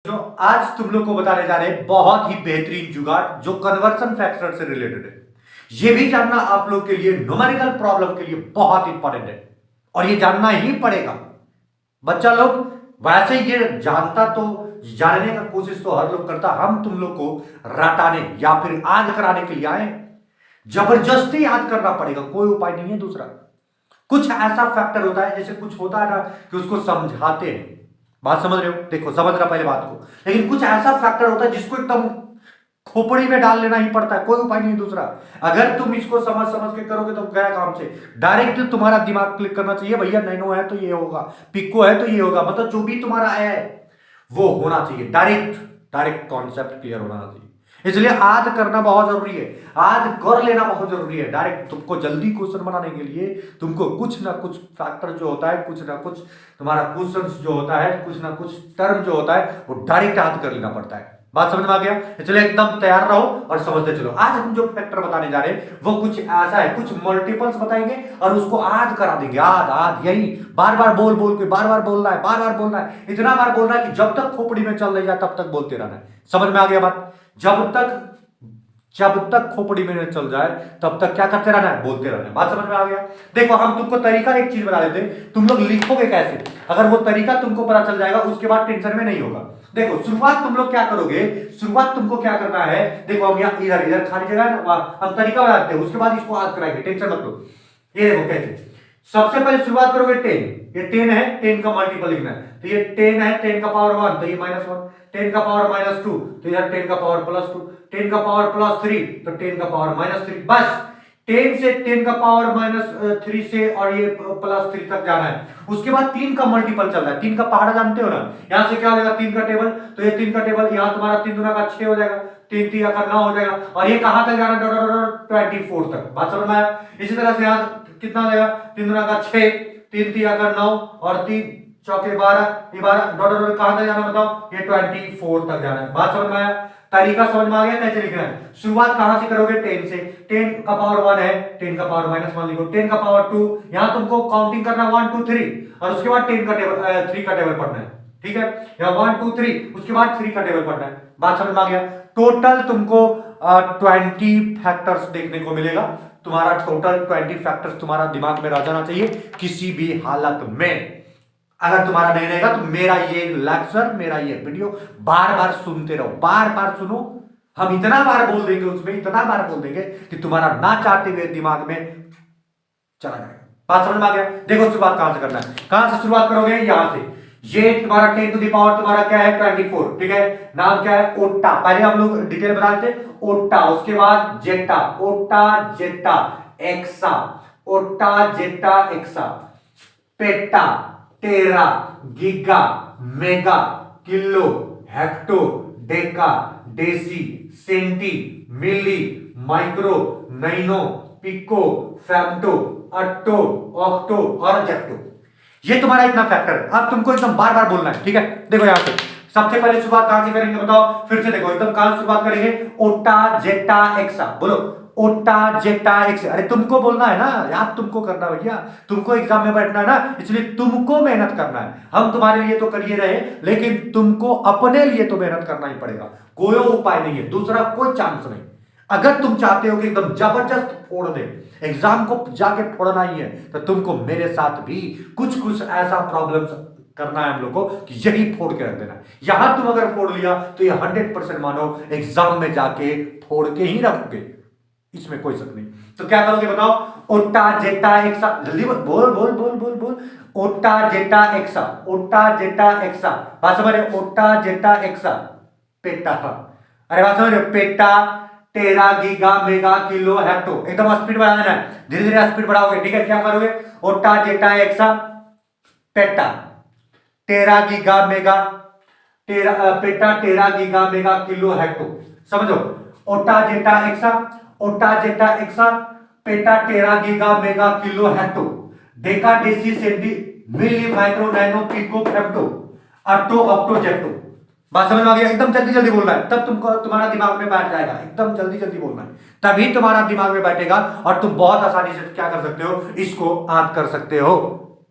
जो आज तुम लोग को बताने जा रहे हैं बहुत ही बेहतरीन जुगाड़ जो कन्वर्शन फैक्टर से रिलेटेड है। ये भी जानना आप लोग के लिए न्यूमेरिकल प्रॉब्लम के लिए बहुत इंपॉर्टेंट है और ये जानना ही पड़ेगा। बच्चा लोग वैसे ये जानता तो जानने का कोशिश तो हर लोग करता, हम तुम लोग को रटाने या फिर याद कराने के लिए आए। जबरदस्ती याद करना पड़ेगा, कोई उपाय नहीं है दूसरा। कुछ ऐसा फैक्टर होता है, जैसे कुछ होता है ना कि उसको समझाते हैं। बात समझ रहे हो? देखो समझना पहले बात को। लेकिन कुछ ऐसा फैक्टर होता है जिसको एकदम खोपड़ी में डाल लेना ही पड़ता है, कोई उपाय नहीं दूसरा। अगर तुम इसको समझ समझ के करोगे तो गया काम से। डायरेक्ट तुम्हारा दिमाग क्लिक करना चाहिए, भैया नैनो है तो ये होगा, पिको है तो ये होगा, मतलब जो भी तुम्हारा है वो होना चाहिए। डायरेक्ट डायरेक्ट कॉन्सेप्ट क्लियर होना चाहिए। इसलिए याद करना बहुत जरूरी है, याद कर लेना बहुत जरूरी है। डायरेक्ट तुमको जल्दी क्वेश्चन बनाने के लिए तुमको कुछ ना कुछ फैक्टर जो होता है, कुछ ना कुछ तुम्हारा क्वेश्चन जो होता है, कुछ ना कुछ टर्म जो होता है वो डायरेक्ट याद कर लेना पड़ता है। बात समझ में आ गया? चलिए एकदम तैयार रहो और समझते चलो। आज हम जो फैक्टर बताने जा रहे हैं वो कुछ ऐसा है, कुछ मल्टीपल्स बताएंगे और उसको याद करा देंगे। याद याद यही बार बार बोल बोल के बार बार बोलना है, बार बार बोलना है, इतना बार बोलना है कि जब तक खोपड़ी में चल रही है तब तक बोलते रहना है। समझ में आ गया बात? जब तक खोपड़ी में न चल जाए तब तक क्या करते रहना है? बोलते रहना है। बात समझ में आ गया? देखो हम तुमको तरीका एक चीज बता देते हैं, तुम लोग लिखोगे कैसे। अगर वो तरीका तुमको पता चल जाएगा उसके बाद टेंशन में नहीं होगा। देखो शुरुआत तुम लोग क्या करोगे, शुरुआत तुमको क्या करना है। देखो हम यहाँ इधर इधर खाली जगह है ना, हम तरीका बताते हैं, उसके बाद इसको याद कराएंगे, टेंशन मत लो। ये देखो कैसे। सबसे पहले शुरुआत करोगे 10, ये 10 है, 10 का मल्टीपल लिखना है तो ये 10 है, 10 का पावर 1 तो ये -1, 10 का पावर -2 तो इधर 10 का पावर +2, 10 का पावर +3 तो 10 का पावर -3। बस 10 से 10 का पावर -3 से और ये +3 तक जाना है। उसके बाद 3 का मल्टीपल चल रहा है, 3 का पहाड़ा जानते हो ना, यहां से क्या हो जाएगा 3 का टेबल, तो ये 3 का टेबल यहां तुम्हारा 3 दूना का 6 हो जाएगा, 3 3 का 9 हो जाएगा और ये कहां तक जाना है? 24 तक। बात समझ में आया? इसी तरह से यहां कितना हो जाएगा, 3 दूना का 6, 3 3 का 9 और 3 चौके 12, ये 12 डॉट कहां तक जाना बताओ? ये 24 तक जाना है। बात समझ में आया? तरीका समझ में आ गया कैसे लिखना है? शुरुआत कहां से करोगे? 10 से। 10 का पावर 1 है, 10 का पावर -1 लिखो, 10 का पावर 2, यहां तुमको काउंटिंग करना 1 2 3 और उसके बाद 10 का टेबल 3 का टेबल पढ़ना है। ठीक है, यहां 1 2 3 उसके बाद 3 का टेबल पढ़ना है। बात समझ में आ गया? टोटल तुमको 20 फैक्टर्स देखने को मिलेगा। तुम्हारा टोटल 20 फैक्टर्स तुम्हारा दिमाग में रह जाना चाहिए किसी भी हालत में। अगर तुम्हारा नहीं रहेगा तो मेरा ये लेक्चर, मेरा ये वीडियो बार बार सुनते रहो, बार बार सुनो। हम इतना बार बोल देंगे उसमें, इतना बार बोल देंगे कि तुम्हारा ना चाहते हुए दिमाग में चला जाएगा। बात समझ में आ गया? देखो शुरुआत कहां से करना है, कहां से शुरुआत करोगे? यहां से। ये तुम्हारा 10 टू द पावर तुम्हारा क्या है? 24। ठीक है, नाम क्या है? ओट्टा। पहले हम लोग डिटेल बता देते, ओट्टा, उसके बाद zetta, yotta zetta exa, yotta zetta exa, peta, tera, giga, mega, kilo, hecto, deca, deci, centi, milli, micro, nano, pico, femto, atto, yocto और जेक्टो। ये तुम्हारा इतना फैक्टर है। अब तुमको एकदम बार बार बोलना है। ठीक है, देखो यहां से सबसे पहले शुरुआत कहां से करेंगे बताओ? फिर से देखो एकदम कहां से शुरुआत करेंगे? ओटा जेटा एक्सा। बोलो ओटा जेटा एक्स। अरे तुमको बोलना है ना, याद तुमको करना भैया, तुमको एग्जाम में बैठना है ना, इसलिए तुमको मेहनत करना है। हम तुम्हारे लिए तो करिए रहे, लेकिन तुमको अपने लिए तो मेहनत करना ही पड़ेगा। कोई उपाय नहीं है, दूसरा कोई चांस नहीं। अगर तुम चाहते हो कि एकदम जबरदस्त फोड़ दे, एग्जाम को जाके फोड़ना ही है, तो तुमको मेरे साथ भी कुछ कुछ ऐसा प्रॉब्लम्स करना है हम लोग को कि यही फोड़ के रख देना। यहां तुम अगर फोड़ लिया तो ये 100% मानो एग्जाम में जाके फोड़ के ही रखोगे, इसमें कोई शक नहीं। तो क्या करोगे बताओ? ओटा जेटा एक्सा, जल्दी बोल बोल बोल बोल बोल बोल। ओटा zetta exa, yotta zetta AXA. बात समझ रहे? ओटा जेटा एक्सा, पेटा। अरे बात समझ रहे? PETA, tera, giga, mega, kilo, hecto. एकदम स्पीड बढ़ा देना है, धीरे धीरे स्पीड बढ़ाओगे। ठीक है, क्या करोगे? Yotta zetta exa, peta, tera, giga, mega, peta, tera, giga, mega, kilo, hecto. समझो, yotta zetta exa, yotta zetta exa, peta, tera, giga, mega, kilo, hecto, deca, deci, centi, milli, micro, nano, pico, femto, atto, yocto, zepto. बात समझ में आ गया? एकदम जल्दी जल्दी बोलना है, तब तुमको तुम्हारा दिमाग में बैठ जाएगा। एकदम जल्दी जल्दी बोलना है, तभी तुम्हारा दिमाग में बैठेगा और तुम बहुत आसानी से क्या कर सकते हो? इसको याद कर सकते हो।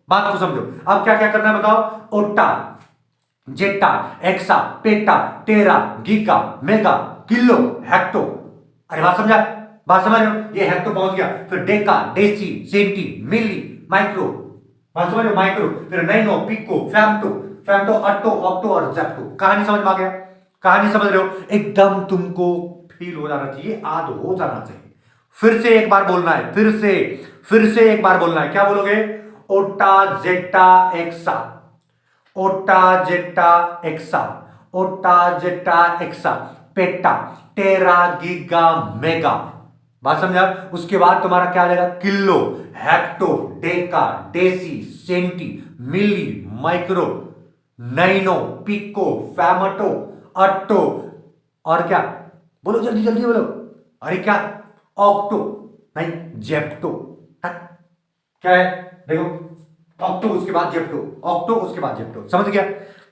बात को समझो। अब क्या क्या करना है बताओ? ओट्टा zetta, exa, peta, tera, giga, mega, kilo, hecto. अरे बात समझा? बात समझ रहे हो? ये हेक्टो पहुंच गया, फिर Deka, deci, centi, milli, micro. बात समझ रहे हो? माइक्रो, फिर नैनो, पिको, फैम्टो, फैम्टो, अट्टो, ऑक्टो और जेप्टो। कहानी समझ में आ गया? कहानी समझ रहे हो? एकदम तुमको फील हो जाना चाहिए, आद हो जाना चाहिए। फिर से एक बार बोलना है, फिर से एक बार बोलना है। क्या बोलोगे? ओटा, zetta, exa, yotta, zetta, exa, yotta, zetta, exa, peta, tera, giga, mega. बात समझा? उसके बाद तुम्हारा क्या आ जाएगा? Kilo, hecto, deca, deci, centi, milli, micro, nano, pico, femto, atto और क्या? बोलो जल्दी जल्दी बोलो। अरे क्या? ऑक्टो, नहीं जेप्टो। क्या है? देखो, ऑक्टो उसके बाद जेप्टो, ऑक्टो उसके बाद जेप्टो। समझ गया?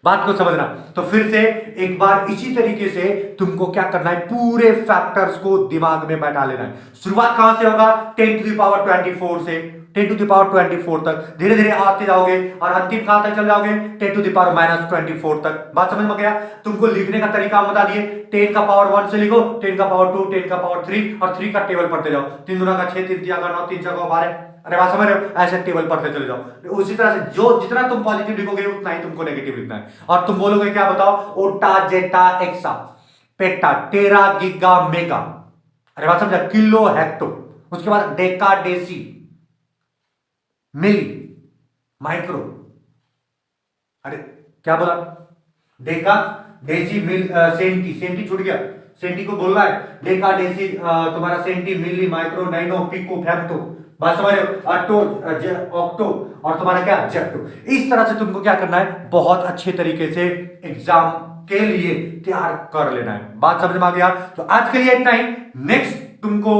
बात को समझना। तो फिर से एक बार इसी तरीके से तुमको क्या करना है, पूरे फैक्टर्स को दिमाग में बैठा लेना है। शुरुआत कहां से होगा? 10 टू द पावर 24 से, 10 टू द पावर 24 तक धीरे धीरे आते जाओगे और अंतिम कहां तक चल जाओगे? 10 टू द पावर -24 तक। बात समझ में गया? तुमको लिखने का तरीका हम बता दिए। 10 का पावर 1 से लिखो, 10 का पावर 2, 10 का पावर 3 और 3 का टेबल पढ़ते जाओ। 3 दूना का 6, 3 तिया का 9, 3 छह का 12। अरे बात समझ रहे हो? ऐसे टेबल पढ़ते चले जाओ। उसी तरह से जो जितना तुम पॉजिटिव लिखोगे उतना ही तुमको नेगेटिव लिखना है। और तुम बोलोगे क्या? बताओ। ओटा, zetta, exa, peta, tera, giga, mega. अरे बात समझा? किलो, हेक्टो, उसके बाद डेका, डेसी, मिली, माइक्रो। अरे क्या बोला? डेका, डेसी, मिल, सेंटी, सेंटी छूट गया, सेंटी को बोलना है। डेका, डेसी, तुम्हारा senti, milli, micro, nano, pico, femto. बात समझ रहे हो? अट्टो, ऑक्टो और तुम्हारा क्या? जेप्टो। इस तरह से तुमको क्या करना है, बहुत अच्छे तरीके से एग्जाम के लिए तैयार कर लेना है। बात समझ में आ गया? तो आज के लिए इतना ही। नेक्स्ट तुमको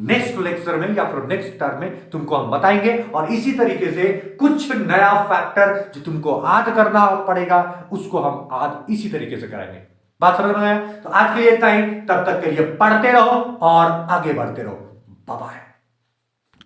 नेक्स्ट लेक्चर में या फिर नेक्स्ट टर्म में तुमको हम बताएंगे और इसी तरीके से कुछ नया फैक्टर जो तुमको याद करना पड़ेगा उसको हम आज इसी तरीके से कराएंगे। बात समझ में आया? तो आज के लिए इतना ही। तब तक के लिए पढ़ते रहो और आगे बढ़ते रहो। Bye bye.